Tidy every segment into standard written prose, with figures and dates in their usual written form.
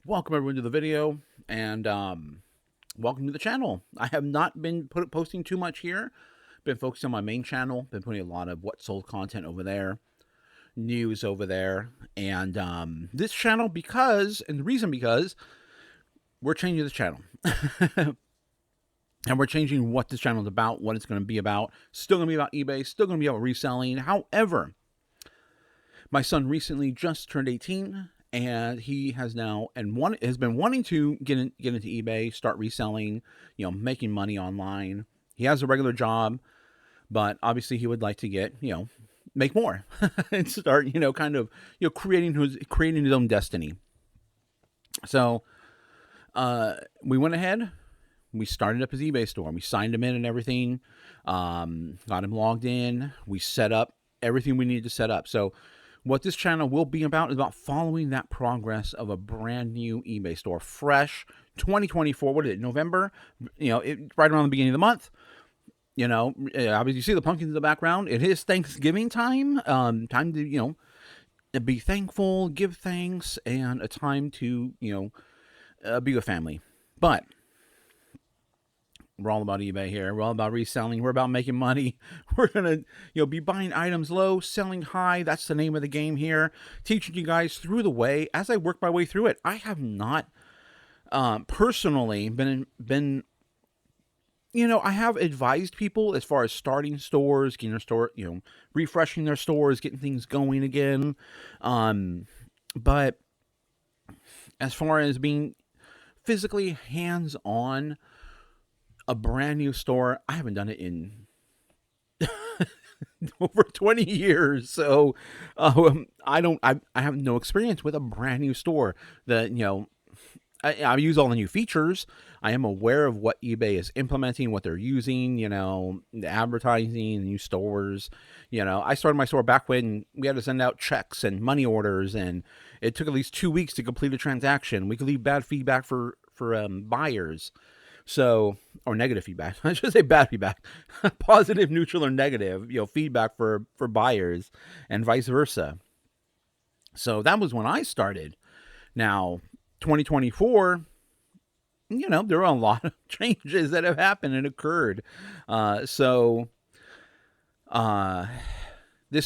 Welcome everyone to the video, and welcome to the channel. I have not been posting too much here. Been focusing on my main channel. Been putting a lot of what sold content over there, news over there, and this channel and the reason because we're changing the channel. And we're changing what this channel is about, what it's going to be about. Still going to be about eBay, still going to be about reselling. However, my son recently just turned 18, and he has now has been wanting to get into eBay, start reselling, making money online. He has a regular job, but obviously he would like to get, make more and start, kind of, creating his own destiny. So, we went ahead, we started up his eBay store, we signed him in and everything, got him logged in, we set up everything we needed to set up. So what this channel will be about is about following that progress of a brand new eBay store, fresh 2024. What is it, November? Right around the beginning of the month. Obviously you see the pumpkins in the background. It is Thanksgiving time. Time to, be thankful, give thanks, and a time to, be with family. But we're all about eBay here. We're all about reselling. We're about making money. We're going to, be buying items low, selling high. That's the name of the game here. Teaching you guys through the way as I work my way through it. I have not personally been I have advised people as far as starting stores, getting their store, refreshing their stores, getting things going again. But as far as being physically hands-on, a brand new store, I haven't done it in over 20 years. So I have no experience with a brand new store. I use all the new features. I am aware of what eBay is implementing, what they're using, the advertising, new stores. I started my store back when we had to send out checks and money orders, and it took at least 2 weeks to complete a transaction. We could leave bad feedback for buyers. So, or negative feedback. I should say bad feedback. Positive, neutral, or negative, feedback for buyers and vice versa. So that was when I started. Now, 2024, there are a lot of changes that have happened and occurred. This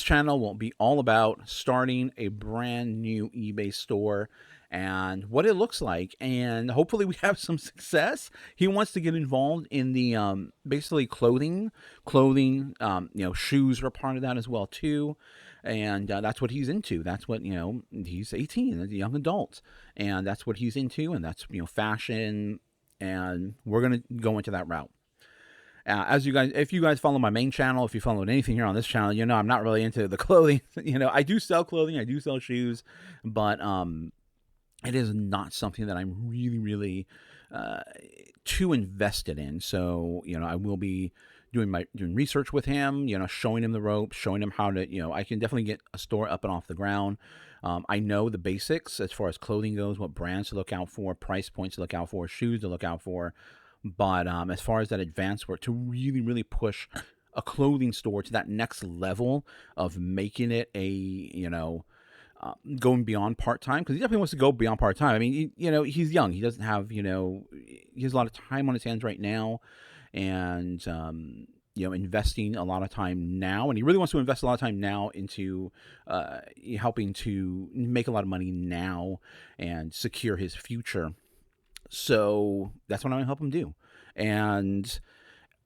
channel will be all about starting a brand new eBay store and what it looks like, and hopefully we have some success. He wants to get involved in the basically clothing. Shoes are part of that as well too, and that's what he's into. That's what he's 18, a young adult, and that's what he's into, and that's fashion, and we're gonna go into that route. If you guys follow my main channel, if you follow anything here on this channel, I'm not really into the clothing. I do sell clothing, I do sell shoes, but it is not something that I'm really, really too invested in. So, I will be doing research with him, showing him the ropes, showing him how to, I can definitely get a store up and off the ground. I know the basics as far as clothing goes, what brands to look out for, price points to look out for, shoes to look out for. But as far as that advanced work, to really, really push a clothing store to that next level of making it a, going beyond part-time, because he definitely wants to go beyond part-time. I mean, he's young. He doesn't have, he has a lot of time on his hands right now, and, investing a lot of time now, and he really wants to invest a lot of time now into helping to make a lot of money now and secure his future. So that's what I'm going to help him do. And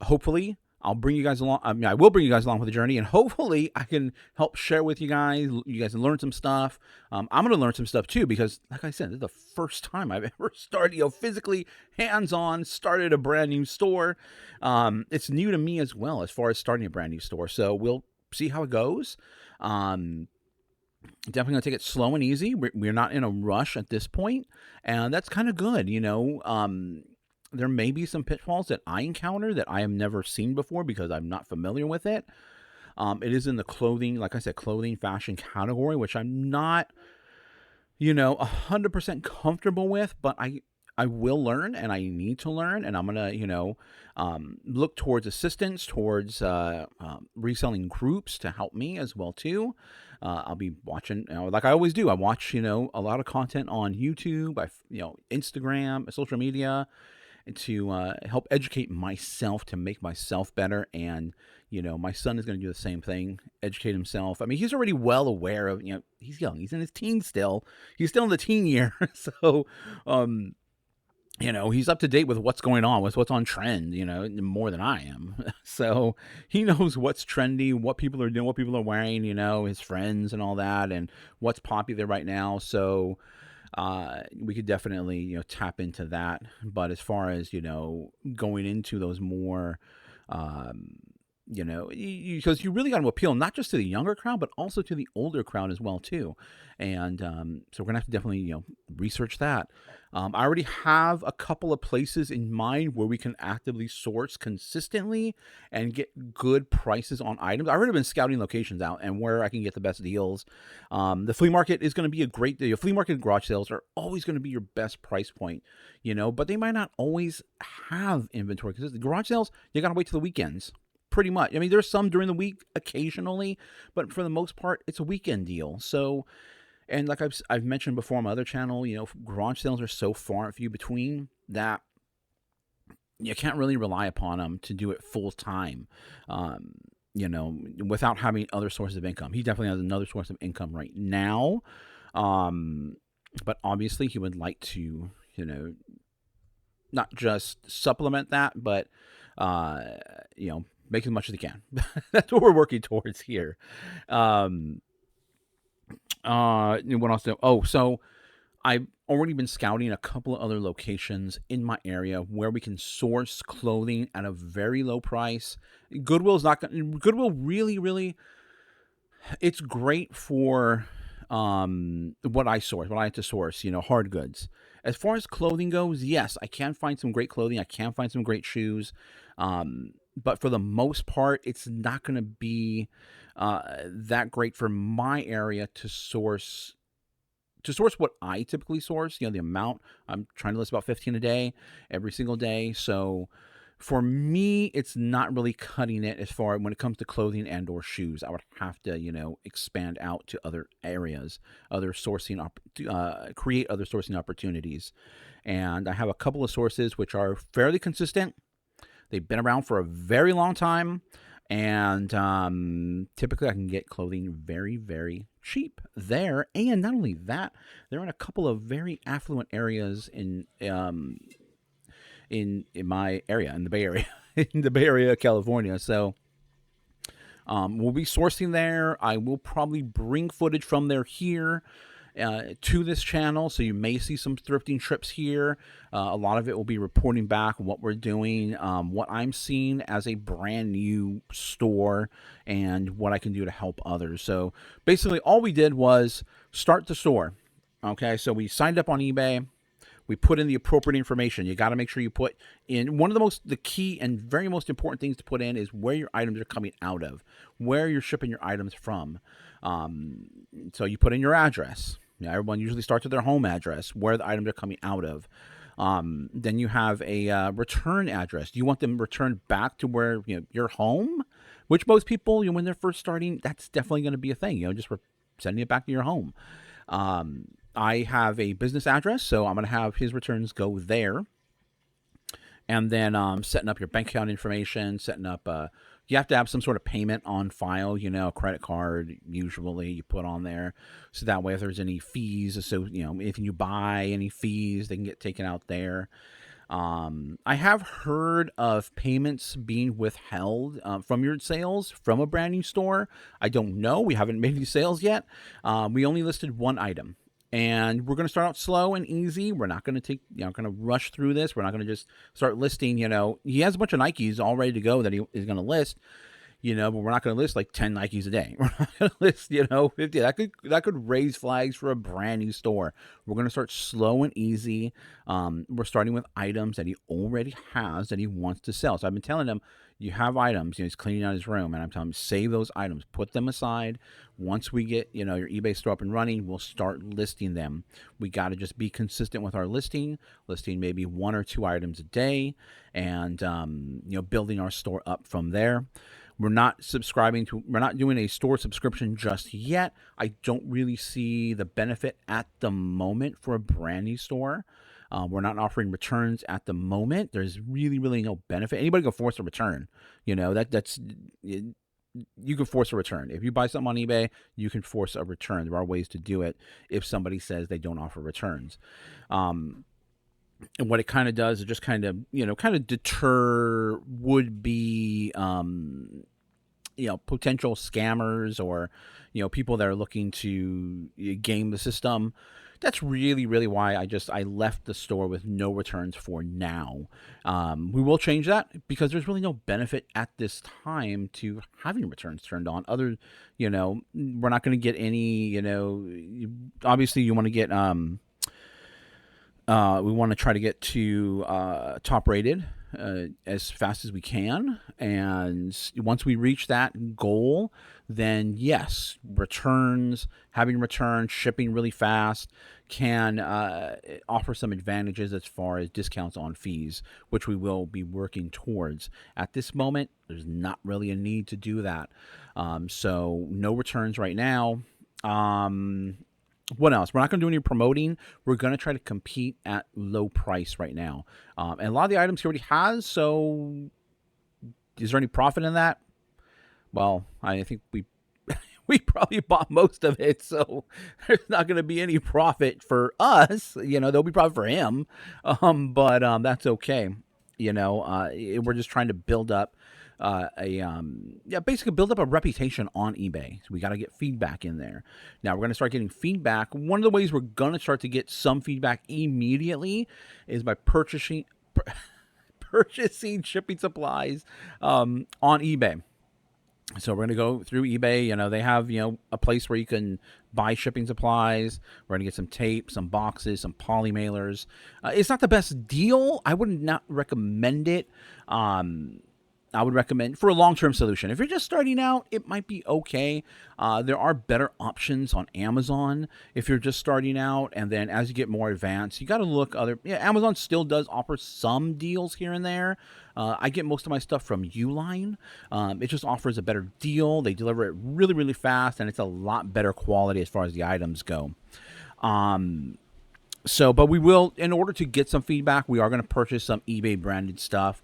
hopefully I'll bring you guys along. I mean, I will bring you guys along with the journey, and hopefully I can help share with you guys. You guys can learn some stuff. I'm going to learn some stuff too, because like I said, this is the first time I've ever started, physically hands-on, started a brand new store. It's new to me as well, as far as starting a brand new store. So we'll see how it goes. Definitely going to take it slow and easy. We're not in a rush at this point, and that's kind of good. There may be some pitfalls that I encounter that I have never seen before because I'm not familiar with it. It is in the clothing, like I said, clothing fashion category, which I'm not, 100% comfortable with, but I will learn, and I need to learn, and I'm going to, look towards assistance, towards reselling groups to help me as well too. I'll be watching, like I always do. I watch, a lot of content on YouTube, Instagram, social media, and to help educate myself, to make myself better. And my son is going to do the same thing, educate himself. I mean, he's already well aware of, he's young, he's in his teens still, he's still in the teen year. So um he's up to date with what's going on, with what's on trend, more than I am. So he knows what's trendy, what people are doing, what people are wearing, his friends and all that, and what's popular right now. So we could definitely, tap into that. But as far as, going into those more, um, because you really got to appeal not just to the younger crowd, but also to the older crowd as well too. And so we're gonna have to definitely, research that. I already have a couple of places in mind where we can actively source consistently and get good prices on items. I've already been scouting locations out and where I can get the best deals. The flea market is going to be a great deal. Flea market and garage sales are always going to be your best price point, but they might not always have inventory, because the garage sales, you got to wait till the weekends. Pretty much. I mean, there's some during the week occasionally, but for the most part, it's a weekend deal. So, and like I've mentioned before on my other channel, garage sales are so far and few between that you can't really rely upon them to do it full time, without having other sources of income. He definitely has another source of income right now, but obviously he would like to, not just supplement that, but make as much as he can. That's what we're working towards here. What else? So I've already been scouting a couple of other locations in my area where we can source clothing at a very low price. Goodwill really, really, it's great for what I have to source, hard goods. As far as clothing goes, yes, I can find some great clothing. I can find some great shoes. But for the most part, it's not going to be that great for my area to source what I typically source. The amount I'm trying to list about 15 a day, every single day. So for me, it's not really cutting it as far when it comes to clothing and or shoes. I would have to, expand out to other areas, create other sourcing opportunities. And I have a couple of sources which are fairly consistent. They've been around for a very long time, and typically I can get clothing very, very cheap there. And not only that, they're in a couple of very affluent areas in my area, in the Bay Area, in the Bay Area, California. So we'll be sourcing there. I will probably bring footage from there here to this channel, so you may see some thrifting trips here. A lot of it will be reporting back what we're doing, what I'm seeing as a brand new store, and what I can do to help others. So basically all we did was start the store. Okay, so we signed up on eBay. We put in the appropriate information. You got to make sure you put in the key and very most important things to put in is where your items are coming out of, where you're shipping your items from. So you put in your address. Everyone usually starts with their home address, where the items are coming out of. Then you have a return address. Do you want them returned back to where your home? Which most people, when they're first starting, that's definitely going to be a thing. Just sending it back to your home. I have a business address, so I'm going to have his returns go there. And then setting up your bank account information, setting up, you have to have some sort of payment on file, a credit card, usually you put on there. So that way if there's any fees, so, if you buy any fees, they can get taken out there. I have heard of payments being withheld from your sales from a brand new store. I don't know. We haven't made any sales yet. We only listed one item. And we're going to start out slow and easy. We're not going to going to rush through this. We're not going to just start listing, he has a bunch of Nikes all ready to go that he is going to list, but we're not going to list like 10 Nikes a day. We're not going to list, 50. That could raise flags for a brand new store. We're going to start slow and easy. We're starting with items that he already has that he wants to sell. So I've been telling him, you have items, he's cleaning out his room, and I'm telling him, save those items, put them aside. Once we get, your eBay store up and running, we'll start listing them. We got to just be consistent with our listing maybe 1 or 2 items a day, and, building our store up from there. We're not subscribing to, we're not doing a store subscription just yet. I don't really see the benefit at the moment for a brand new store. We're not offering returns at the moment. There's really no benefit. Anybody can force a return. That's you can force a return. If you buy something on eBay, you can force a return. There are ways to do it if somebody says they don't offer returns. And what it kind of does is just kind of deter would be potential scammers or people that are looking to game the system. That's really why I left the store with no returns for now. We will change that because there's really no benefit at this time to having returns turned on. We're not going to get any. Obviously you want to get. We want to try to get to top rated as fast as we can. And once we reach that goal, then yes, having returns, shipping really fast can offer some advantages as far as discounts on fees, which we will be working towards. At this moment, there's not really a need to do that. So no returns right now. What else? We're not going to do any promoting. We're going to try to compete at low price right now. And a lot of the items he already has, so is there any profit in that? Well, I think we probably bought most of it, so there's not going to be any profit for us. There'll be profit for him, but that's okay. We're just trying to build up basically build up a reputation on eBay. So we got to get feedback in there. Now we're going to start getting feedback. One of the ways we're going to start to get some feedback immediately is by purchasing shipping supplies on eBay. So we're going to go through eBay. They have, a place where you can buy shipping supplies. We're going to get some tape, some boxes, some poly mailers. It's not the best deal. I would not recommend it. I would recommend for a long-term solution. If you're just starting out, it might be okay. There are better options on Amazon if you're just starting out. And then as you get more advanced, you got to look Amazon still does offer some deals here and there. I get most of my stuff from Uline. It just offers a better deal. They deliver it really fast, and it's a lot better quality as far as the items go. But we will, in order to get some feedback, we are going to purchase some eBay branded stuff,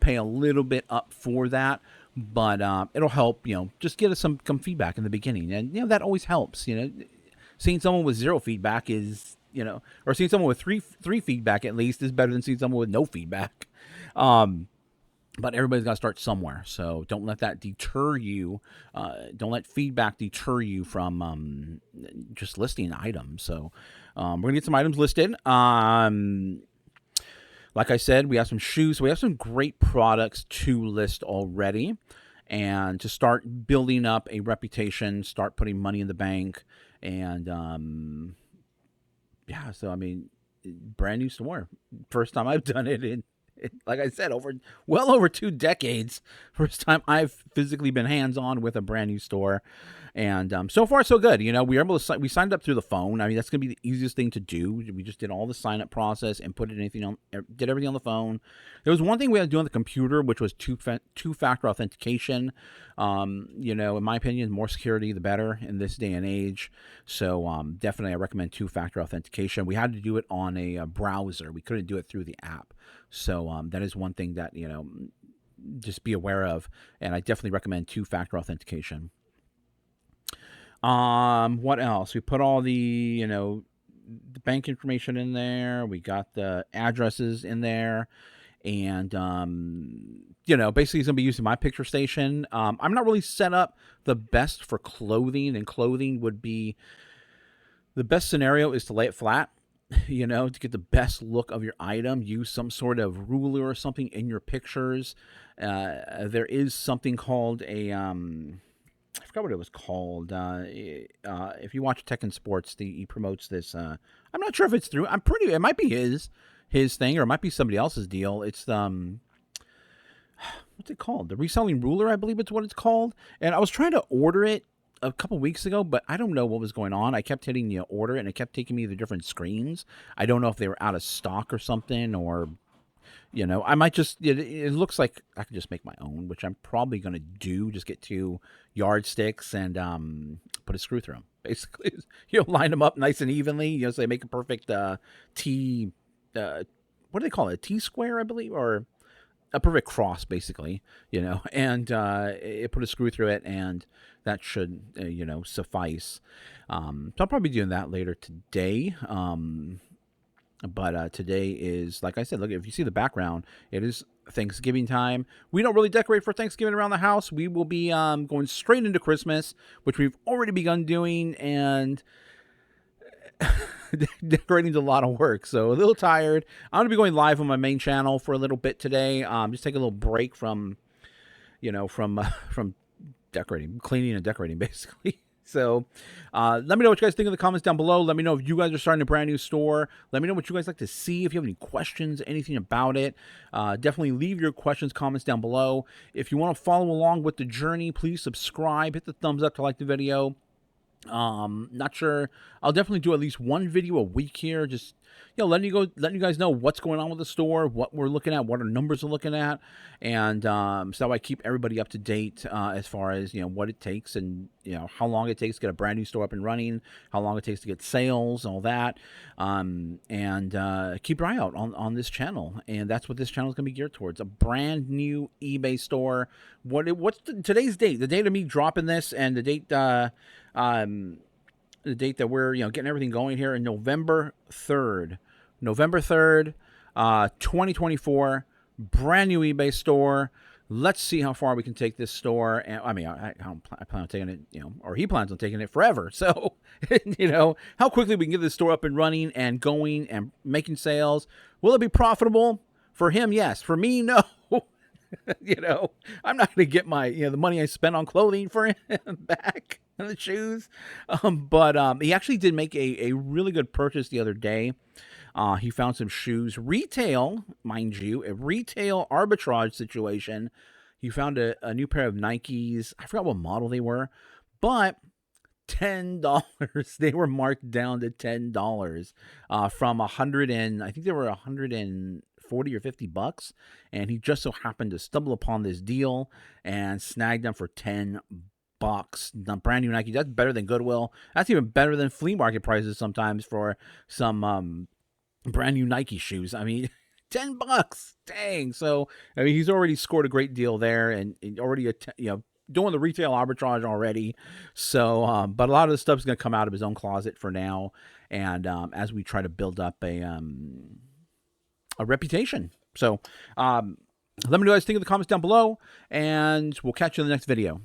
pay a little bit up for that, but it'll help, just get us some feedback in the beginning. And, that always helps, seeing someone with zero feedback is, or seeing someone with three feedback at least is better than seeing someone with no feedback. But everybody's got to start somewhere, so don't let that deter you. Don't let feedback deter you from just listing items. So we're going to get some items listed. Like I said, we have some shoes. So we have some great products to list already. And to start building up a reputation, start putting money in the bank. And, so, brand new store. First time I've done it in, like I said, well over 2 decades. First time I've physically been hands-on with a brand new store. And so far, so good. We were able to we signed up through the phone. That's going to be the easiest thing to do. We just did all the sign-up process and did everything on the phone. There was one thing we had to do on the computer, which was two-factor authentication. In my opinion, the more security, the better in this day and age. So definitely I recommend two-factor authentication. We had to do it on a browser. We couldn't do it through the app. So that is one thing that, just be aware of. And I definitely recommend two-factor authentication. What else? We put all the, the bank information in there. We got the addresses in there. And, basically it's going to be using my picture station. I'm not really set up the best for clothing, and clothing would be, the best scenario is to lay it flat, to get the best look of your item. Use some sort of ruler or something in your pictures. There is something called I forgot what it was called. If you watch Tech and Sports, he promotes this. I'm not sure if it's through. It might be his thing, or it might be somebody else's deal. It's what's it called? The reselling ruler, I believe it's what it's called. And I was trying to order it a couple weeks ago, but I don't know what was going on. I kept hitting order, and it kept taking me to different screens. I don't know if they were out of stock or something, or You know, I might just, it looks like I could just make my own, which I'm probably going to do. Just get 2 yardsticks and put a screw through them. Basically, line them up nice and evenly. So they make a perfect T, what do they call it? A T-square, I believe, or a perfect cross, basically, and it put a screw through it, and that should, suffice. So I'll probably be doing that later today. But today is, like I said, look, if you see the background, it is Thanksgiving time. We don't really decorate for Thanksgiving around the house. We will be going straight into Christmas, which we've already begun doing, and decorating is a lot of work, so a little tired. I'm gonna be going live on my main channel for a little bit today. Just take a little break from from decorating, cleaning and decorating, basically. So let me know what you guys think in the comments down below. Let me know if you guys are starting a brand new store. Let me know what you guys like to see. If you have any questions, anything about it, definitely leave your questions, comments down below. If you want to follow along with the journey, please subscribe, hit the thumbs up to like the video. Not sure. I'll definitely do at least one video a week here. Just, letting you guys know what's going on with the store, what we're looking at, what our numbers are looking at, and so I keep everybody up to date as far as what it takes, and how long it takes to get a brand new store up and running, how long it takes to get sales, all that, and keep your eye out on this channel. And that's what this channel is going to be geared towards: a brand new eBay store. What's today's date? The date of me dropping this, and the date that we're getting everything going here in November 3rd. November 3rd, 2024, brand new eBay store. Let's see how far we can take this store. And I mean, I plan on taking it, or he plans on taking it forever. So, how quickly we can get this store up and running and going and making sales. Will it be profitable? For him, yes. For me, no. I'm not going to get my, the money I spent on clothing for him back, and the shoes. But he actually did make a really good purchase the other day. He found some shoes, retail, mind you, a retail arbitrage situation. He found a new pair of Nikes. I forgot what model they were, but $10. They were marked down to $10 from 100, and I think they were 140 or $50, and he just so happened to stumble upon this deal and snagged them for $10. The brand new Nike. That's better than Goodwill. That's even better than flea market prices sometimes for some brand new Nike shoes. I mean, $10. Dang. So I mean, he's already scored a great deal there, and already doing the retail arbitrage already. So, but a lot of the stuff's going to come out of his own closet for now, and as we try to build up a reputation. So, let me know what you guys think in the comments down below, and we'll catch you in the next video.